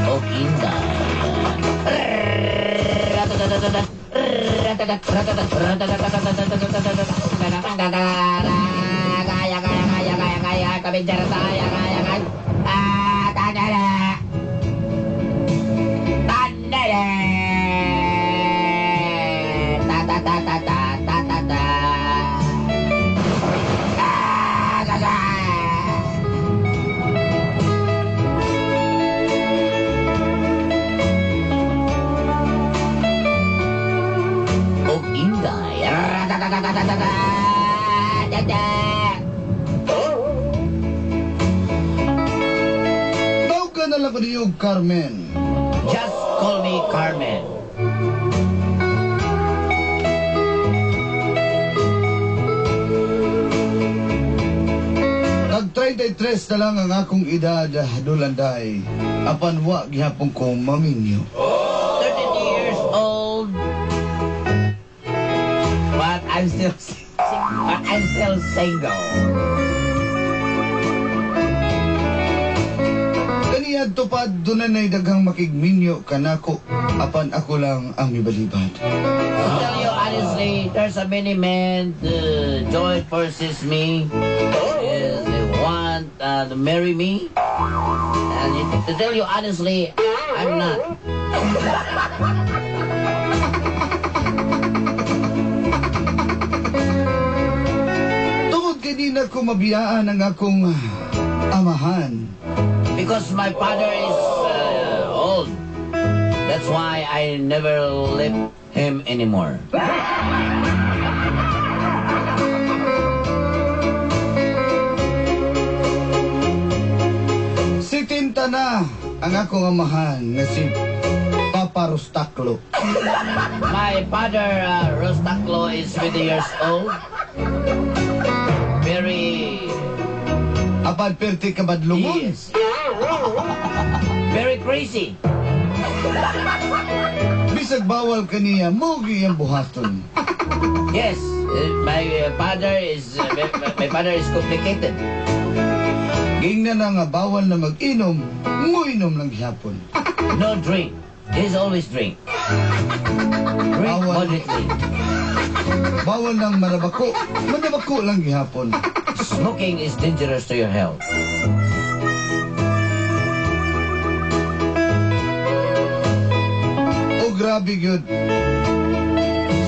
o Inday. Tawag ka na lang ko niyo, Carmen. Just call me Carmen. Nag-33 na lang ang akong edad, Dulanday. Apan wa gihapon ko maminyo. 30 years old. But I'm still single. Kaniyad tupad dunay daghang makigminyo kanako. Apan ako lang ang mibalibad. To tell you honestly, there's a many men join forces me. They want to marry me. And to tell you honestly, I'm not. Tungod kay di na ko mabiyaan ang akong amahan. Because my father is old. That's why I never left him anymore. Sitinta na ang akong amahan nga si Papa Rostaklo. My father, Rostaclo, is 20 years old. Very... Apan perti ka badlungon. Yes. Very crazy. Bisag bawal kaniya, mogi ang buhaton. Yes, my father is complicated. Gingnan na nga bawal na mag-inom, nguinom lang gihapon. No drink. He's always drink. Drink Bawal. moderately. Bawal nang manabako lang gihapon. Smoking is dangerous to your health. O grabe gyud.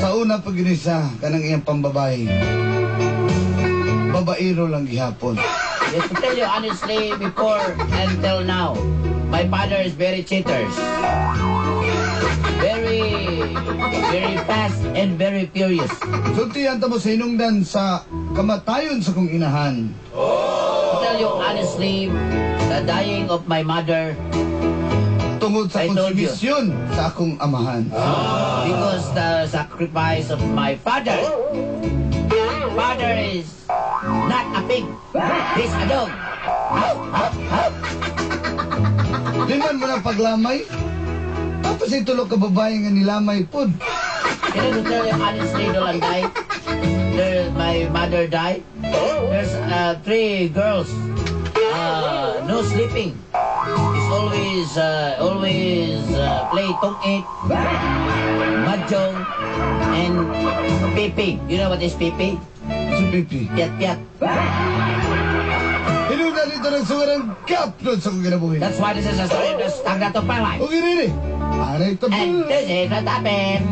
Sa una pag ginisa kanang iyang pambabae. Babaero lang gihapon. Yes, to tell you honestly, before until now, my father is very cheaters. Very fast and very furious. Sultihan ta mo sa hinungdan sa kamatayon sa kong inahan. To tell you honestly, the dying of my mother, Tungod sa I told you. konsumisyon sa akong amahan. because the sacrifice of my father. Father is not a pig. He's a dog. Di man mo na paglamay. Tapos ay tulog ka babae nga nilamay pod. Can I tell you honestly, Dolanday? My mother died. There's 3 girls. No sleeping. He's always play tong-it, mahjong, and pipi. You know what is pipi? Si Pipi. Piat-piat. Hinungdan dito ng suwarang kaplod sa kong ginabuhin. That's why this is a story of the stagnato of my life. O ginini. Aray ito And po. this is what happened.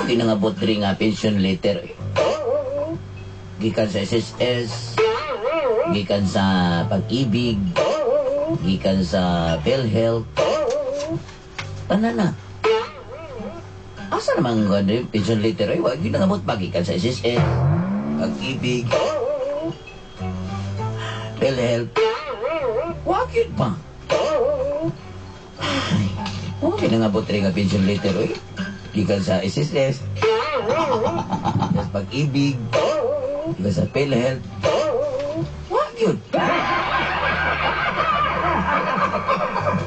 Ginangabot rin nga pension letter. gikan sa SSS, gikan sa Pag-ibig, gikan sa PhilHealth. Tanan na. Asa naman ang pension letter? Ay, wag ginamot ba gikan sa SSS, Pag-ibig, PhilHealth. Wag yun pa. Ay, okay na nga po nga pension letter, oy. Gikan sa SSS, sa Pag-ibig, gikan sa PhilHealth. Wag yun.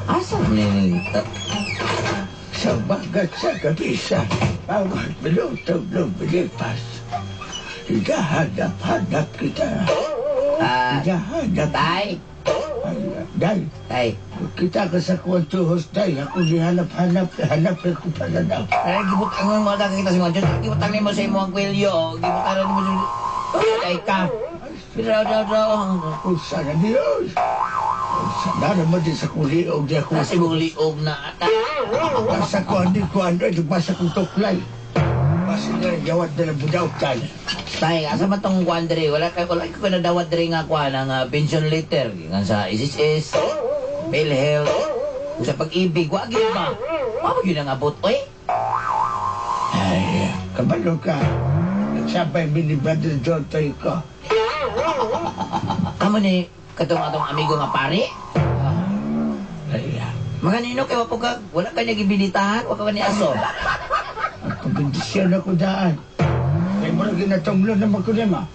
Asa ni Sa bagat sa kabisa, bawat bilutog ng bilipas. Higahanap-hanap kita. Higahanap. Tay, Day, tay. kita ka sa kwantuhos, Day. Ako nihanap-hanap, hanap ako pala daw. Ay, gibutang mo mga kita si Monjo. Gibutang mo sa imo ang kwelyo. Gibutang mo sa... Ay ka. Daw. Usa na Diyos. Usa na naman din sa kuliog di ako. Kasi mong liog na ata. Basta ko, hindi ko ano, basta kong tuklay. Basta nga, gawad na lang budaw tayo. Tay, asa man tong kwandre? Wala ko nadawat diri nga kwa ng pension letter. Nga sa SSS, PhilHealth, sa Pag-ibig. Wag yun ba? Wag yun ang abot, oy. Ay, kabalo ka. Nagsabay mini-brother John tayo ko. Amo ni katong atong amigo nga pare. Ay, Mga nino kay wapo ka, wala ka niya gibilitahan, wala ka ni aso. pabindisyon ako daan. Ay, mura ginatunglo naman ko naman.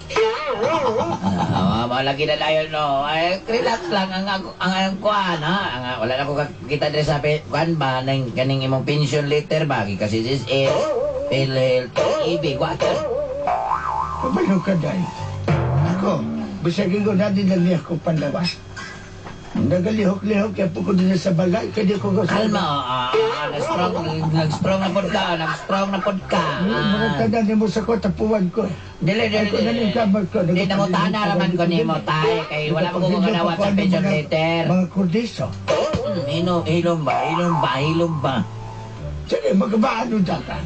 Malagi na dayon no. Ay, relax lang ang kuan ha. Wala na ko kita diri sa kuan ba nang kaning imong pension letter ba kasi this is PhilHealth, Pag-ibig, what? Kabalo ka, Day. Ako, bisagin ko na din lang niya ko panlawas. Nagalihok-lihok kaya po ko din sa balay. Kaya di ko ko Kalma, nag-strong na pod ka. Mga tanan mo sa ko, tapuan ko. Dili. Ako na yung kamar ko. Di na mo tana naman ko ni mo tay. Kay wala mo kong ganawat sa pension letter. Mga kurdiso. Hilom ba? Sige, magbaano ka.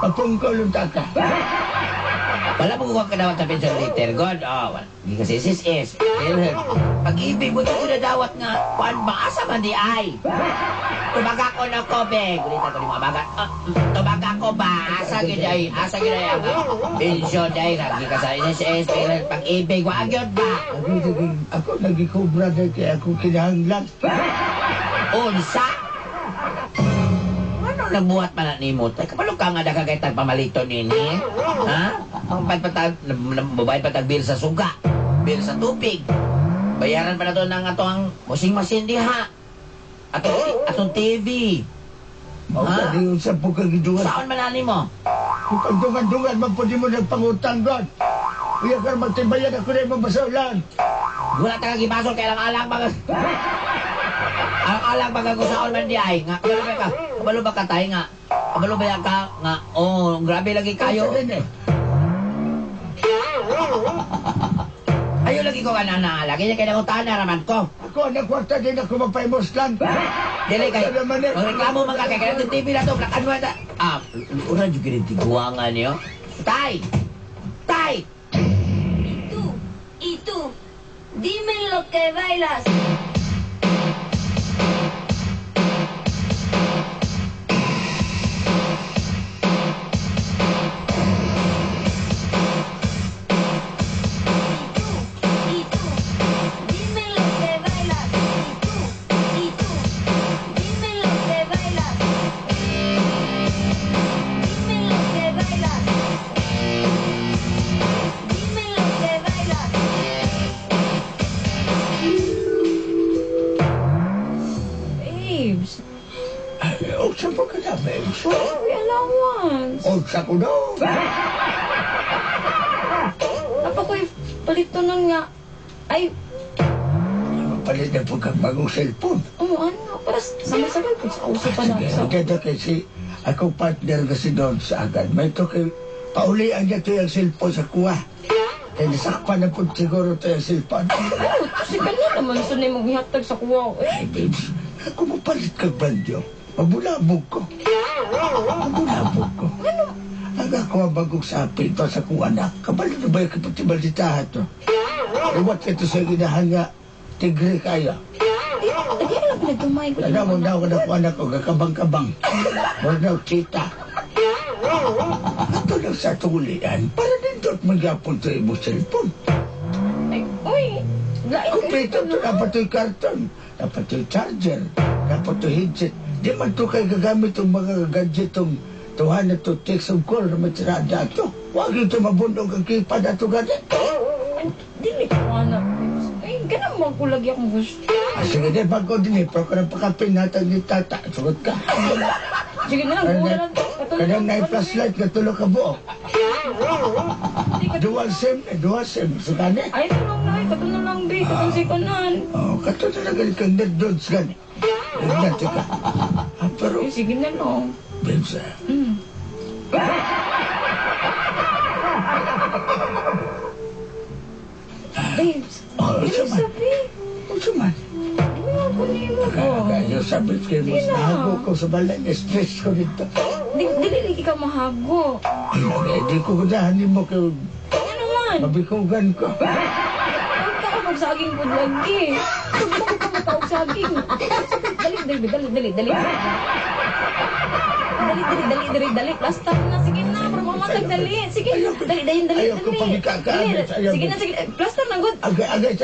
Papungkolong ka. Wala mo kong kadawat sa pension letter. God, di kasi SSS. Pag-ibig mo ito nadawat nga. Kuan ba? Asa man di ay? Tubaga ko na ko, be. Gulita ko ni mga baga. Tubaga ko ba? Asa gid ay ang pension ay. Lagi ka sa SSS. Pag-ibig. Wag yun ba? Ako nagikobra dahil kaya ako kinahanglan. Unsa? Ano nabuhat pa na ni mo? Kapalo ka nga kagay tagpamalito nini? Ha? Ang babayad patag bill sa suga, bill sa tubig. Bayaran pa na to ng atong washing machine diha. Atong TV. Mauta di yung sa pagkagiduan. Saan manani mo? Kung pagdungan-dungan, magpudi mo nagpangutang doon. Kuya ka magtibayan ako na yung mabasalan. Wala taga gipasok kay alang mga... Alang baga ko sa man di ay nga kabalo ba ka tay nga kabalo ba ka nga grabe lagi kayo ayo lagi ko kanana lagi niya kaya utana raman ko ako na kwarta din ako mapaimuslan dili kay reklamo man ka kay kanang TV na to plakan mo na ura jud gid tiguangan niyo tay Y tú, dime lo que bailas. Saan po ka na, babes? Free allowance. O, sa ko daw. Apa ko'y palito nun nga. Ay, Mapalit na po kang bagong cellphone. ano, para sabay-sabay po sa uso pa na. Sige, maganda kasi akong partner kasi doon sa agad. May ito kay paulian niya ito yung cellphone sa kuha. Kaya nasakpan na po siguro ito yung cellphone. Ano, kasi kanya naman sa mong ihatag sa kuwaw. Ay, babes, ako mapalit kang bandyo. Mabulabog ko. Mabulabog ko. Ano? Ang Nagakuha bagong sapi ito sa kong anak. Kabalo na ba yung kapatibalditahan to? Iwat ka ito sa ginahan nga. Tigre kaya. Lagi ka lang pinagtumay ko. Alam mo daw ka na ko anak ko. Kakabang-kabang. Wala daw kita. Ito lang sa tulian. Para din doon magyapon to yung cellphone. Ay, uy. Lain Kumpleto to. Dapat to yung karton. Dapat to yung charger. Dapat to yung headset. Di man to kayo gagamit yung mga gadget yung tuhan na to text of call na matirada to. Huwag yung to mabundog ang kipad na to ganit. Dili ko anak. Ay, ganun mo ko lagi akong gusto. Sige din, bago din eh. Pero ka ng pakapin natin ni tata. Sugot ka. Sige na lang, kuha lang. Kadang na flashlight ka tulog ka buo. Dual SIM, dual SIM. Sugani. Ay, tulong na. Katulong lang, be. Katulong si Kanan. Oh, katulog na galit kang nerd-dods gani. Nagdati ka. Pero, Ay, sige na lang. Benza, Babes. oh, Dili saman. sabi. Oh, saman. Dili mo ko ni mo ko. Kaya sabi kayo, mas Sino? nahago ko sa balay. Stress ko dito. Dili lagi ka mahago. Ay, di ko gudahan mo kayo. Ano naman? Mabikugan ko. Huwag ka ka magsaging po lagi. Huwag ka matawag saging. Dali. Plaster na. Sige na. Para mamatag. Dali. Sige. Dali. Ayaw ko pagkakaano sa iyo. Sige na. Plaster na, good. Agay,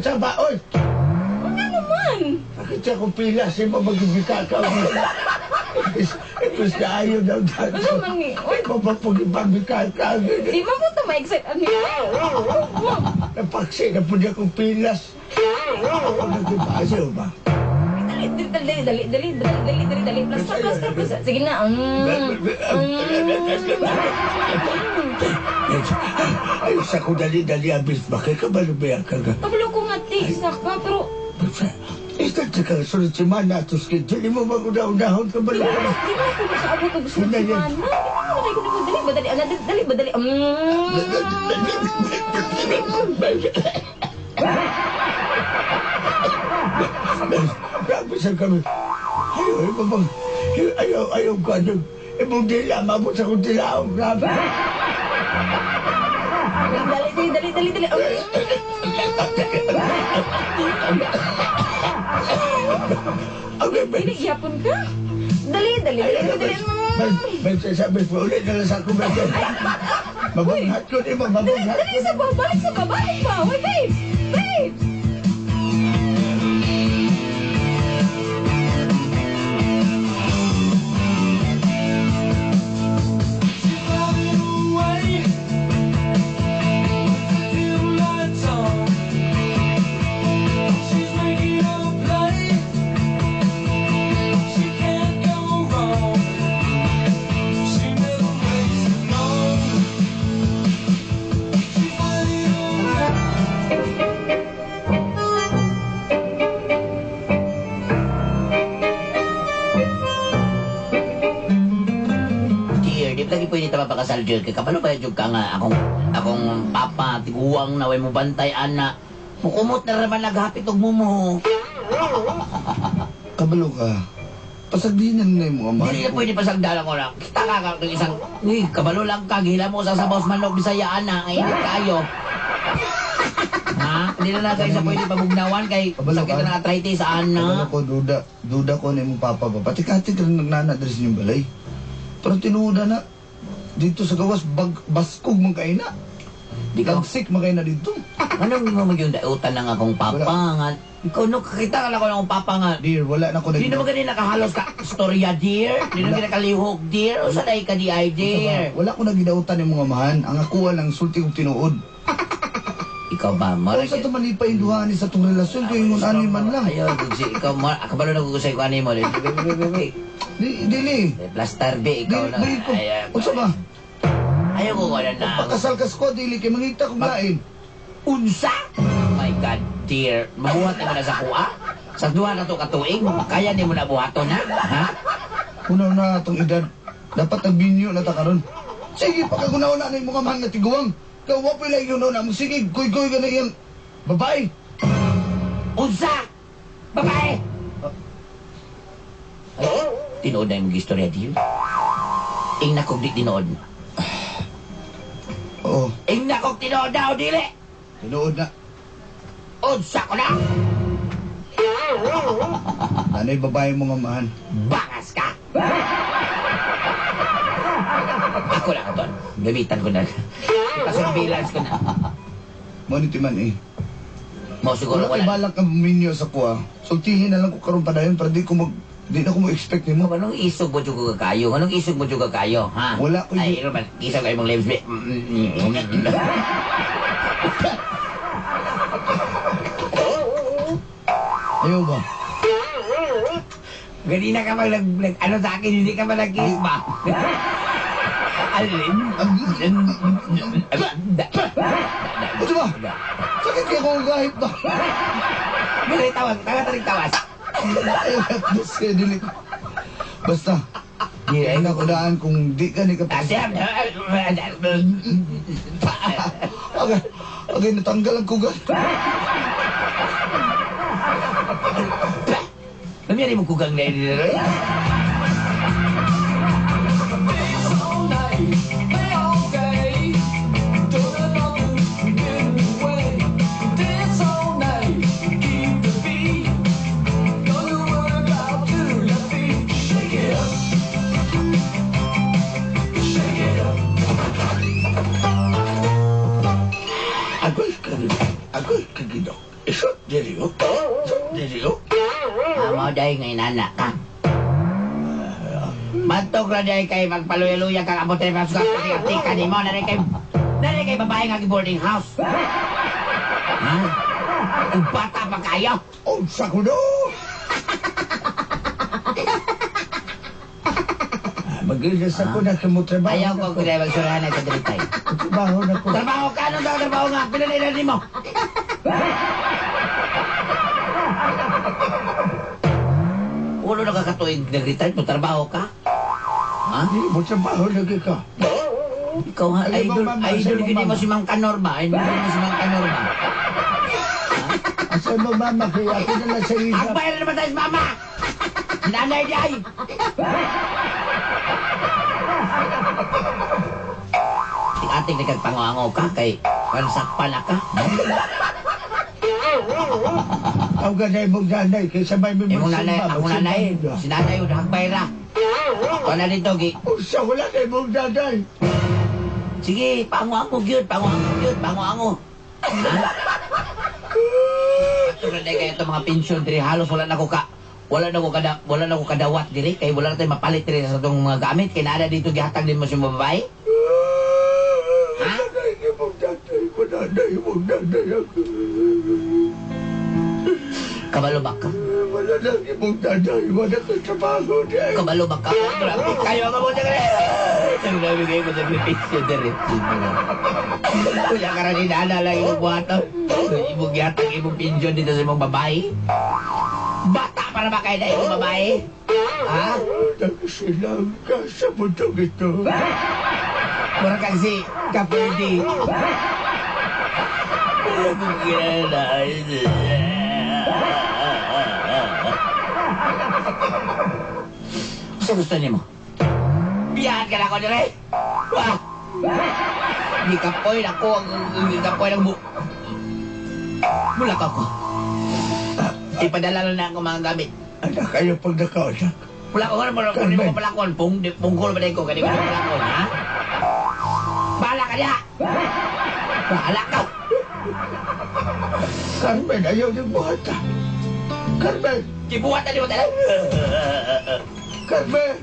sa baon. Ano naman? Bakit siya kung pila siya mo magbibika ka? Ipos na ayaw daw dati. Ano man ni? Ay, mapapagibabika ka. Di man po ito ma-excite. Ano yun? Napaksi na po niya kung pilas. Ako nagibasa ba? Dali. Plaster. Sige na. Ayos ako dali abis. Bakit ka malubayan ka nga? Kabalo ko nga tiks na ka, pero... Istat ka sunod si Mana at schedule. Di mo mag-unahon ka ba? Di ba ako sa abot ko gusto Una si yan. Mana? Dali ba? Grabe sa kami. Ayaw ka nung ibang dila, mabot sa kong dilaong. Grabe. Dali. Okay, Dili, yapon ka? Dali. May sasabi po ulit na lang sa ako, Benson. Mabanghat ko, di ba? Mabanghat ko. Dali sa babalik pa. Wait, babes. Lagi pwede ta mapakasal dyan. Kaya kapalo ba yung ka nga akong papa, tiguang na way mo bantay, ana. Mukumot na naman naghapit og mumo. Kabalo ka. Pasagdinan na yung mga mahal Hindi na ko. pwede pasagdala ko na. Kita ka ng isang, uy, kabalo lang ka, gila mo sa boss manlog Bisaya, ana. Ay, hindi kayo. Ha? Hindi na kayo sa pwede pabugnawan kay Kabalo sakit ka. na arthritis sa Kabalo ana. ko, duda ko na yung papa ba. Pati-kati ka rin nagnanadres yung balay. Pero tinuda na. Dito sa gawas, baskog man kayo na. Di ka, Tagsik man kayo na dito. anong mo magyong dautan ng akong papa nga? Ikaw no, kakita ka lang ko ng akong papa nga. Dear, wala na ko Di naman ganun nakahalos ka storya, dear. Di naman nakalihok, dear. O sanay ka di ay, dear. Wala ko na gidautan yung mga mahan. Ang akuha lang, sulti kong tinuod. Ikaw ba, Kung Marek? sa tuman pa yung duhani sa itong relasyon, ko yung ani man lang. Ayaw, Dugsi. Ikaw, kabalo na gugusay ko ani mo. Wait. Dili. Plaster B, ikaw na. Dili ko. Ayaw. Unsa ba? Ayaw ko na na. Pagkasal ka ko, dili kay mangita kong lain. Unsa? Oh my God, dear. Mabuhat na mo na sa kuha? Sa duha na to katuig, kaya ni mo na buhaton, ha? Ha? Una na itong edad. Dapat nagbinyo na ta karon. Sige, pagkagunaw na yung mga man na tiguang. Kawapoy lang yun na mo. Sige, goy-goy ka na yan. Babae. Unsa? Babae! Ay, tinood na yung istorya, dear. Ing nakog di tinood. Oo, Ingna kong tinood na o dili. tinuod na. Unsa ko na. Nanay babae mo nga mahan. Bangas ka. Ako na ka doon. Gamitan ko na. Ipasurveillance ko na. Monitiman eh. Mo siguro Wala kay wala. balak ang minyo sa kuha. Sultihin na lang ko karon padayon para di na ko mo-expect ni mo. Anong isog mo juga kayo? Anong isog mo juga kayo? Ha? Wala ko Ay, Roman, isog kayo mong lips. Ayaw ba? Ganina ka mag ano sa akin, hindi ka ba nag-kiss ba? Alin? Ito ba? Sakit kaya kong gahit ba? Dili tawas, tawa-talig tawas. Ayaw at this kaya dili ko. Basta, Di hindi na ko daan kung di ka ni kapag... Asam. Okay, natanggal ang kugal. Namiyari mo kugang na yun. Agoy kagidok. Isot diri o. Isot diri o. Amo dahil ngayon anak ka. Bantog na dahil kayo magpaluya-luya kang abote pa sa katika ni mo. Nari kay babae nga boarding house. Ha? Kung bata pa kayo. Unsa ko do? Magilis ako na kimutrabaho. Ayaw ko kaya magsurahan na sa dalitay. Trabaho na ko. Trabaho ka? Anong daw trabaho nga? Pinalilan mo. Ulo na kakatuig nag-retire mo. Trabaho ka? Ha? Di mo trabaho lagi ka. Ikaw ha? Ay, Idol, mama, idol, sa'yo, hindi mo mama. si Mang Kanor ba? Idol mo si Mang Kanor ba? Asa mo mama kaya ako na lang sa Ang hirap. bayan naman tayo sa mama! Nanay di ay! Ating nagkagpangangaw ka kay pansakpan na ka. Ang ganay mong nanay kay sabay mo Imong nanay, akong nanay, si nanay yung nakagbayra. Kung na dito, gi. Unsa wala kay mong nanay. Sige, panguango, gyud, panguango. Ha? Ito na kayo itong mga pensyon diri, halos wala na ko kadawat diri, kay wala na tayo mapalit diri sa itong mga gamit, kay naada dito gihatag din mo si mga babae. Ha? Mananay mong nanay ako. Kabalo ba ka? Wala lang mong nanay. Wala kang trabaho niya. Kabalo ba ka? Kayo ang mabuti ka rin. Ang nabigay ko sa pensyon diri. Kuya ka rin inaala lang yung buhato. Ibong yatang ibong pensyon dito sa ibong babae. Bata para ba kayo na ibong babae? Ha? Nagsilang ka sa mundong ito. Mura kang si Kapurdi. Kung kinalain. Gusto gusto niyo mo? Biyahan ka na ako nila eh. Wah! Gikapoy na ko ang gikapoy ng bulak ako. Ipadala na ako mga gamit. Anak kayo pag nakausak. Wala ko nga naman, hindi mo palakon. Punggol ba ko, kanina mo palakon, ha? Bahala ka niya! Bahala ka! Carmen, ayaw niyong buhata. Carmen! Kibuhat na di mo talaga! Carmen!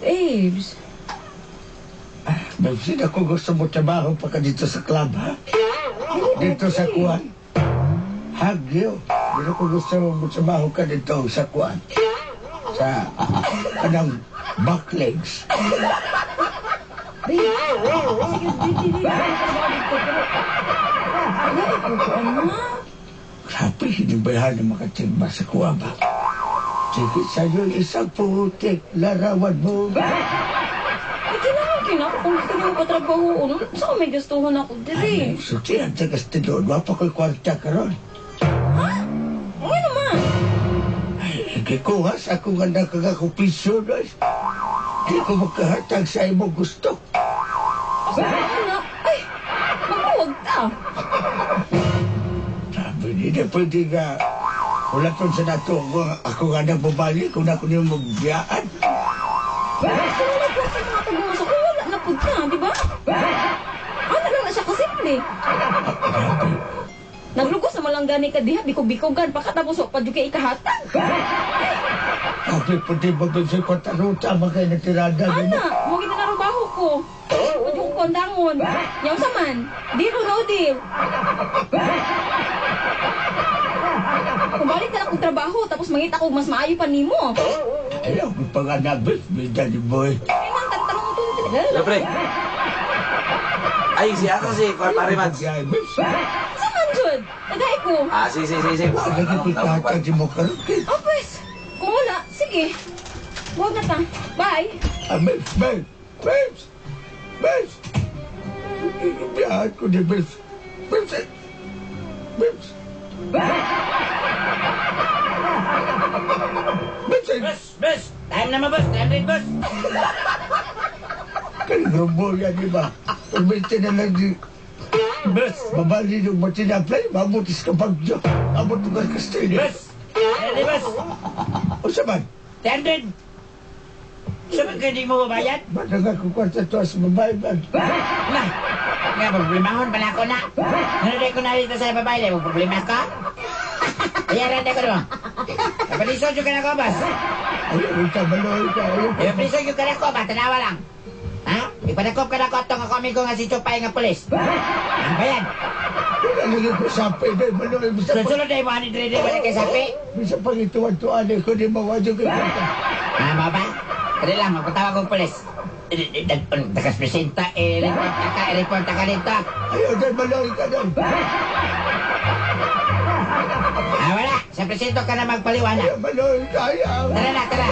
Babes. Bensin ako gusto mo trabaho pa ka dito sa club, ha? Dito sa kuwan. Hagyo. Dito ko gusto mo trabaho ka dito sa kuwan. Sa kanang back legs. Babe, sige, di. Wala, ipupuan mo nga. Grabe, hinibayahan ng makatigba sa kuwa ba? Sige sa'yo isang putik, larawan mo. Kailangan kung gusto niyo patrabaho, ano? Saan may gustuhan ako diri? Ay, sutihan sa Castellon, wapa ko'y kwarta ka ron. Ha? Ano naman? Ay, kikuha sa akong anak kag akong piso, no? Di ko makahatag sa imong gusto. Asa na anak? Ay, maghuwag ta. Sabi nila, pwede nga, wala kong sa nato, ako nga nababali kung ako niyo magbiyaan. Gusto mo nag-plastic mga tago sa wala na po na, di ba? Ano lang na siya kasimple? Grabe. Naglugos naman lang gani ka diha, bikog-bikogan, pakatapos pa dyan kay ikahatag. Sabi po di ba doon sa kwarta-ruta, magay na tirada. Ana, mo kita narubaho ko. Pwede ko kondangon. Yaw sa man, deal o no deal. Kung balik ka lang kong trabaho, tapos mangita ko mas maayo pa nimo. Ayaw, may panganabit, may daddy boy. Ay nang tanong mo ito. Siyempre. Ay, siya kasi, pare Mads. Ay, miss. Sa man, Jud? Tagay ko. Ah, sige. Wala ka pagkahatag mo karon kay. Oh, pues. Kung wala, sige. Huwag na ta. Bye. Babes, babes. Ibiyahan ko ni babes. Babes. Babes. Bus! Time na mabus! Time rin, bus! Kalumbo yan, di ba? Permite na lang di... Bes, babali yung matinaplay, mabutis ka pagyo. Abot mo ka Castillo. Bus! Ready, bus! O saman, Time rin! Sabi ka hindi mo babayad? ba't nagkakukwat sa tuwas babae ba? Na! Nga, problemahon pa na ako na. Nanoday ko na rito sa babae, may problema ka? Bayaran na ko naman. Napalisod yung ka na ko, bus. Ayaw ka, maloy ka. Napalisod yung ka na ko, ba? Tanawa lang. Ha? Ipadakop ka na ko itong ako ko nga si Chupay nga polis. Ang bayan. Nalalagay ko sapi na, maloy. Sunod na yung mga nidrede ba na kay sapi? Bisa pangituan-tuan ko, di mawadyo ka. Mga ba? Kali lang, magpatawag kong polis. Takas presenta, report ka dito. Ayaw na, maloy ka na. Wala. Sa presento ka na magpaliwanag. Ayaw, maloy ka, ayaw. Tara na, tara.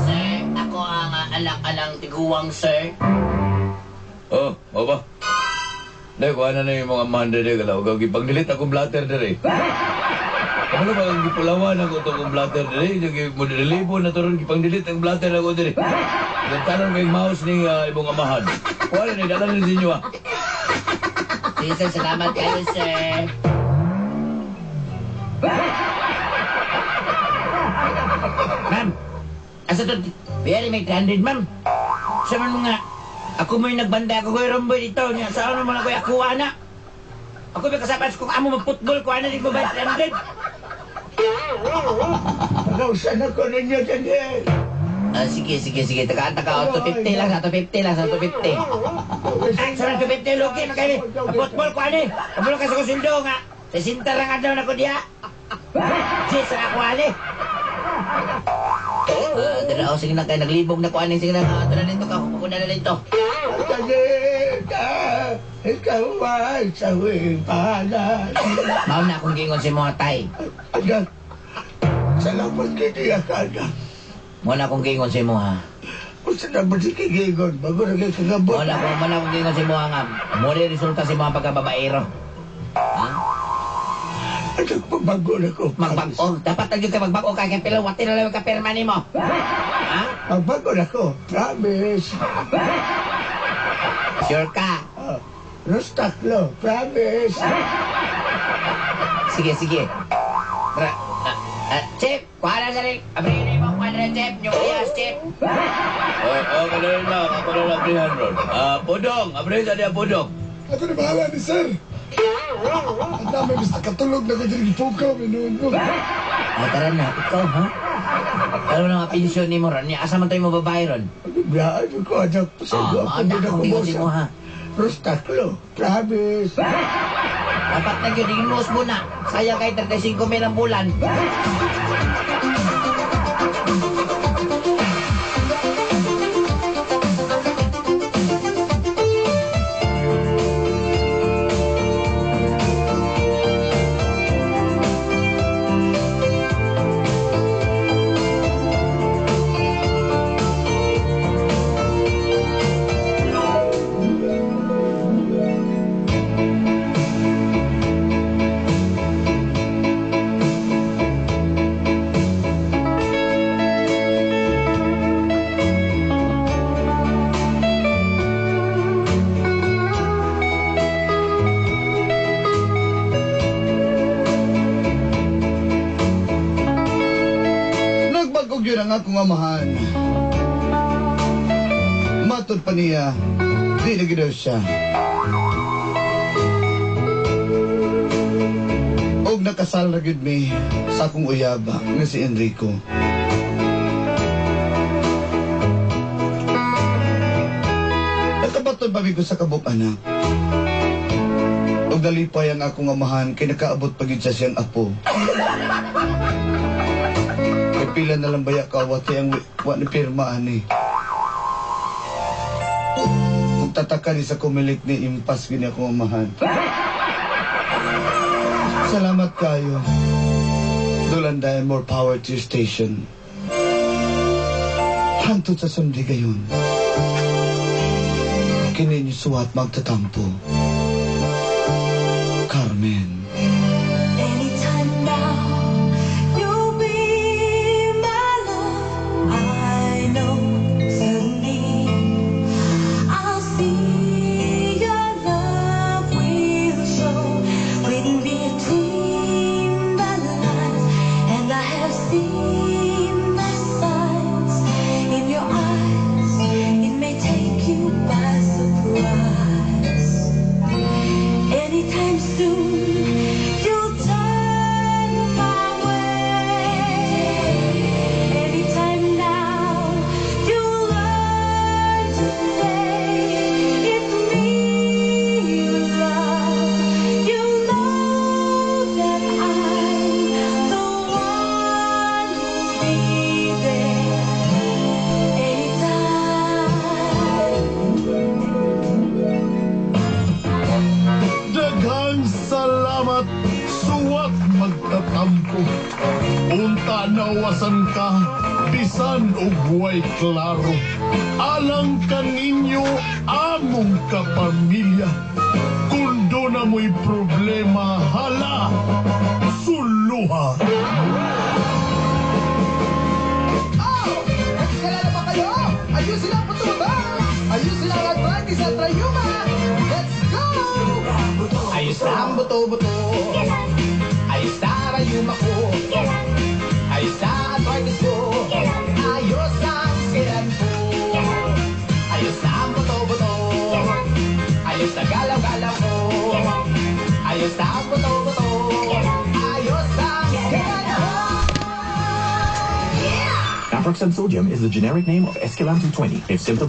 Sir, ako ang alang-alang tiguang, sir. Oh, o ba? Dahil kuha na yung mga manda dahil kalaw. Pagnilit akong blatter dahil. Ano ba ang gipulawan ako itong blatter dahil? Yung modelibo na ito rin, pagnilit ang blatter ako dahil. Nagtanong may mouse ni ibong amahan. Kuha na, dala na ninyo ah. Sige, sir. Salamat kayo, sir. Ma'am, asa to? Very may 300, ma'am. Sa man mga, ako mo'y nagbanda ako ko'y rumboy dito. Niya, saan naman ako kuha na? Ako may kasapas kung amo mag-football, kuha na din mo ba 300? Pagkausan ako ninyo dyan eh. Sige. Taka, 250 lang, 250 lang, 250. Sa man 250, Luki, magkali. Football, kuha na. Kamulo ka sa kusildo nga. Sa sinta lang adlaw na ko diya. Sis, ako ali. Dala, sige na kayo, naglibog na kuha na. Sige na, tala dito ka, kupuna na dito. Kanita, ikaw ay sawing pahalan. Mao na akong gingon si mga tay. Anak, salamat kay Tia Kana. Mo na akong gingon si mo ha. Kung saan naman si Kigingon, bago na kayo kagabot. Mo na akong gingon si mo nga. Mo rin resulta si mga pagkababaero. Ha? Anak, magbago na ko. Magbago. Dapat lagi ka magbago ka. Kaya pilawatin na lang ka perma ni mo. Ha? Magbago na ko. Promise. Sure ka? Rustaklo. Promise. Sige. Chip, kuha na rin. Abrin na yung kuha na Chip. Yung iyas, Chip. Kadali lang, ako na lang 300. Podong, abre sa diya podong. Ito na bahala ni sir. Ang dami, basta katulog na ko dyan, ipukaw, minuon ko. Tara na, ikaw ha? Alam mo na nga pensyon ni mo ron, asa man tayo mo babae ron? Biyaan ko, anak. Sa iyo, ako din ako hindi mo bosa. ha. Rostaklo, promise. Dapat na yun, digin mo muna. Sayang kay 35,000 ang bulan. Nagbagog yun ang akong amahan. Matod pa niya, di na gidaw siya. Og nakasal na gid mi sa akong uyaba nga si Enrico. Nakabaton pa mi ko sa kabuk anak. Og dalipay ang akong amahan kay nakaabot pagid sa siyang apo. Kay pila na lang baya kawat ang wa ni pirma ani. Kung tataka ni sa kumilik ni impas gini akong amahan. Salamat kayo. Dulanday, more power to your station. Hantod sa sundi gayon. Kini niyo suwat magtatampo. Carmen. Anytime now, you'll be my love. I know certainly I'll see your love will show written between the lines, and I have seen the signs in your eyes. It may take you by surprise. Anytime soon, you'll turn my way. Anytime now, you'll learn to say it's me you love. You know that I'm the one who'll be there anytime. Daghang salamat, suwat magtatampo. Unta nawasan ka, bisan og way klaro. Alang kaninyo, among kapamilya. Kundo na mo'y problema, hala, suluha. Kilala ba kayo? Ayusin ang patuba! Ayusin ang Atlantis at Rayuma! Let's go! Ayos na ang buto-buto. Ayos na ang Rayuma ko. Ayos na ang Atlantis ko. Ayos na ang siran ko. Ayos na ang buto-buto. Ayos na galaw-galaw ko. Ayos na ang buto-buto. Ayos na ang siran ko. Naproxen sodium is the generic name of Esquilan 220. If symptoms